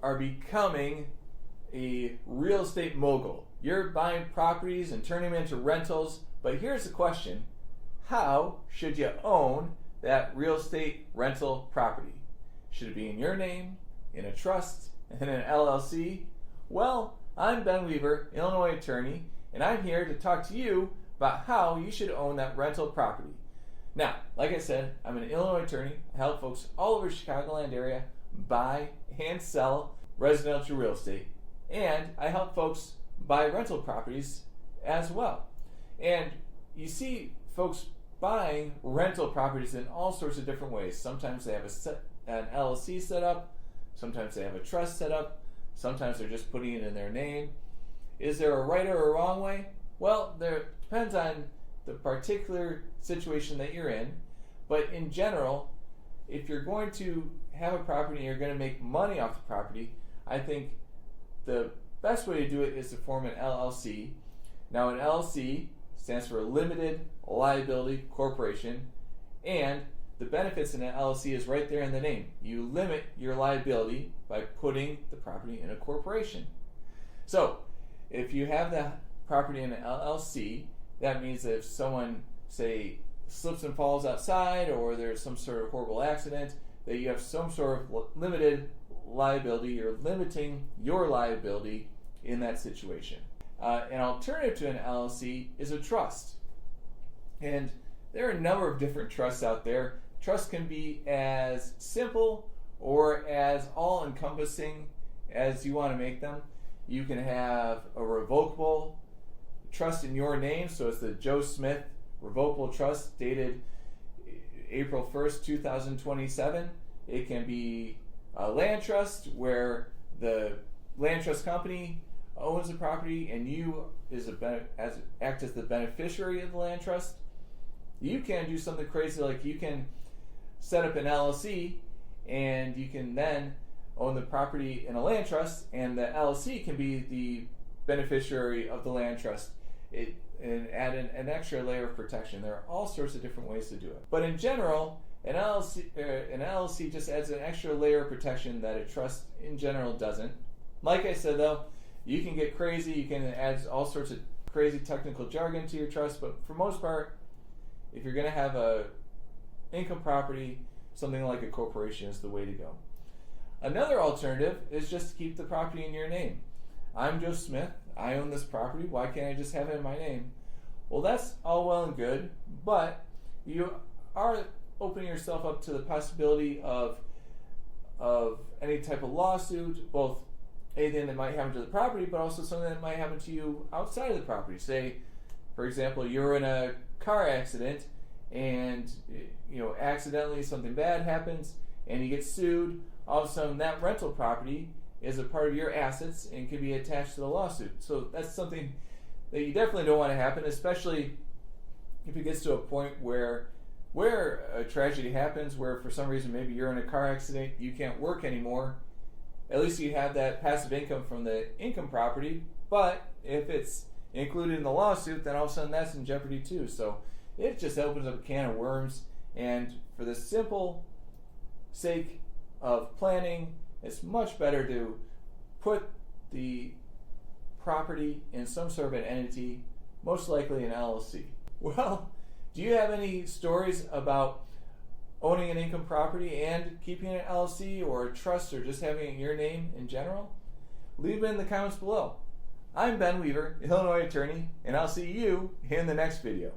are becoming a real estate mogul. You're buying properties and turning them into rentals, but here's the question: how should you own that real estate rental property? Should it be in your name, in a trust, in an LLC? Well, I'm Ben Weaver, Illinois attorney, and I'm here to talk to you about how you should own that rental property. Now, like I said, I'm an Illinois attorney. I help folks all over the Chicagoland area buy and sell residential real estate, and I help folks buy rental properties as well. And you see folks buying rental properties in all sorts of different ways. Sometimes they have an LLC set up, sometimes they have a trust set up, sometimes they're just putting it in their name. Is there a right or a wrong way? Well, there depends on the particular situation that you're in, but in general, if you're going to have a property and you're going to make money off the property, I think the best way to do it is to form an LLC. Now, an LLC stands for a limited liability corporation, and the benefits in an LLC is right there in the name. You limit your liability by putting the property in a corporation. So, if you have the property in an LLC, that means that if someone, say, slips and falls outside, or there's some sort of horrible accident, that you have some sort of limited liability. You're limiting your liability in that situation. An alternative to an LLC is a trust. And there are a number of different trusts out there. Trusts can be as simple or as all-encompassing as you want to make them. You can have a revocable trust in your name, so it's the Joe Smith Revocable Trust dated April 1st, 2027. It can be a land trust where the land trust company owns the property and you act as the beneficiary of the land trust. You can do something crazy, like you can set up an LLC and you can then own the property in a land trust, and the LLC can be the beneficiary of the land trust. And add an extra layer of protection. There are all sorts of different ways to do it. But in general, an LLC just adds an extra layer of protection that a trust in general doesn't. Like I said though, you can get crazy, you can add all sorts of crazy technical jargon to your trust, but for most part, if you're going to have a income property, something like a corporation is the way to go. Another alternative is just to keep the property in your name. I'm Joe Smith. I own this property. Why can't I just have it in my name? Well, that's all well and good, but you are opening yourself up to the possibility of any type of lawsuit, both anything that might happen to the property, but also something that might happen to you outside of the property. Say, for example, you're in a car accident and accidentally something bad happens and you get sued. All of a sudden, that rental property is a part of your assets and can be attached to the lawsuit. So that's something that you definitely don't want to happen, especially if it gets to a point where a tragedy happens, where for some reason maybe you're in a car accident, you can't work anymore. At least you have that passive income from the income property, but if it's included in the lawsuit, then all of a sudden that's in jeopardy too. So it just opens up a can of worms, and for the simple sake of planning, it's much better to put the property in some sort of an entity, most likely an LLC. Well, do you have any stories about owning an income property and keeping an LLC or a trust, or just having it in your name in general? Leave it in the comments below. I'm Ben Weaver, Illinois attorney, and I'll see you in the next video.